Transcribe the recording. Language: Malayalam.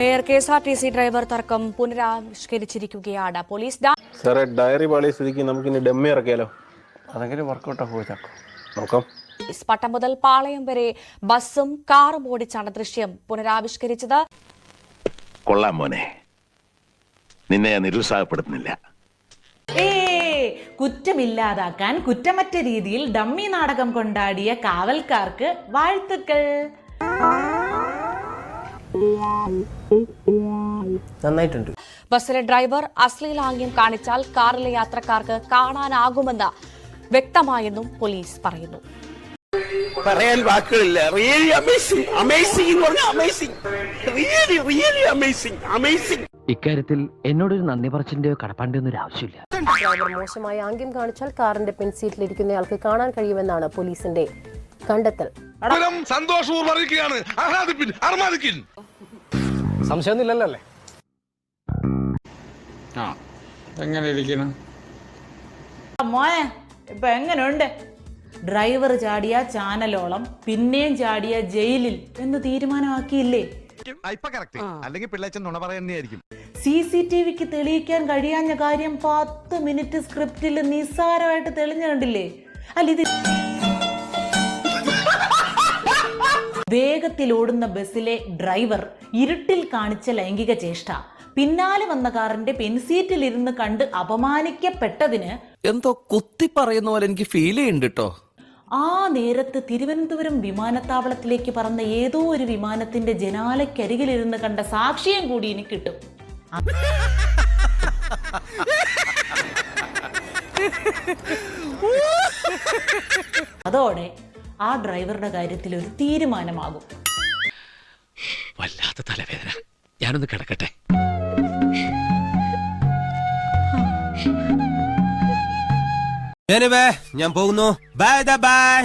KSRTC ഡ്രൈവർ തർക്കം പുനരാവിഷ്കരിച്ചിരിക്കുകയാണ് പോലീസ്. സാറേ, ഡയറി പാളിയ സ്ഥിതിക്ക് നമുക്കിനി ഡമ്മി ഇറക്കിയാലോ? അതെങ്കിലും വർക്കൗട്ട് ആക്കാം. നോക്കാം. പട്ടം മുതൽ പാളയം വരെ ബസ്സും കാറും ഓടിച്ചാണ് ദൃശ്യം പുനരാവിഷ്കരിച്ചത്. കൊള്ളാം മോനെ, നിന്നെ നിരുത്സാഹപ്പെടുത്തുന്നില്ല. കുറ്റമില്ലാതാക്കാൻ കുറ്റമറ്റ രീതിയിൽ ഡമ്മി നാടകം കൊണ്ടാടിയ കാവൽക്കാർക്ക് വാഴ്ത്തുക്കൾ. നന്നായിട്ടുണ്ട്. ബസ്സിലെ ഡ്രൈവർ അശ്ലീലാംഗ്യം കാണിച്ചാൽ കാറിലെ യാത്രക്കാർക്ക് കാണാനാകുമെന്ന് വ്യക്തമായെന്നും പോലീസ് പറയുന്നു. പറയാൻ വാക്കുകളില്ല. റിയലി അമേസിംഗ്, അമേസിംഗ് എന്ന് പറഞ്ഞാൽ amazing, really really amazing, amazing. ഇക്കാര്യത്തിൽ എന്നോടൊരു നന്ദി പറച്ചിന്റെ കടപ്പാണ്ടൊന്നും ആവശ്യമില്ല. ഡ്രൈവർ മോശമായ ആംഗ്യം കാണിച്ചാൽ കാറിന്റെ പിൻസീറ്റിലിരിക്കുന്നയാൾക്ക് കാണാൻ കഴിയുമെന്നാണ് പോലീസിന്റെ കണ്ടെത്തൽ. സംശയമൊന്നുമില്ലല്ലേ? മോനെ ഇപ്പൊ എങ്ങനെയുണ്ട്? ഡ്രൈവർ ചാടിയ ചാനലോളം പിന്നെയും ചാടിയ ജയിലിൽ എന്ന് തീരുമാനമാക്കിയില്ലേ? CCTVക്ക് തെളിയിക്കാൻ കഴിയാഞ്ഞ കാര്യം 10 മിനിറ്റ് സ്ക്രിപ്റ്റിൽ നിസ്സാരമായിട്ട് തെളിഞ്ഞു കണ്ടില്ലേ? അല്ല, ഇത് വേഗത്തിൽ ഓടുന്ന ബസ്സിലെ ഡ്രൈവർ ഇരുട്ടിൽ കാണിച്ച ലൈംഗിക ചേഷ്ട പിന്നാലെ വന്ന കാറിന്റെ പിൻസീറ്റിൽ ഇരുന്ന് കണ്ട് അപമാനിക്കപ്പെട്ടതിന് എന്തോ കുത്തി പറയുന്ന പോലെ എനിക്ക് ഫീൽ ചെയ്യുന്നുണ്ട് കേട്ടോ. ആ നേരത്ത് തിരുവനന്തപുരം വിമാനത്താവളത്തിലേക്ക് പറന്ന ഏതോ ഒരു വിമാനത്തിന്റെ ജനാലയ്ക്കരികിലിരുന്ന് കണ്ട സാക്ഷിയും കൂടി ഇനി കിട്ടും. അതോടെ ആ ഡ്രൈവറുടെ കാര്യത്തിൽ ഒരു തീരുമാനമാകും. വല്ലാത്ത തലവേദന, ഞാനൊന്ന് കിടക്കട്ടെ. ഞാൻ പോകുന്നു. Bye bye.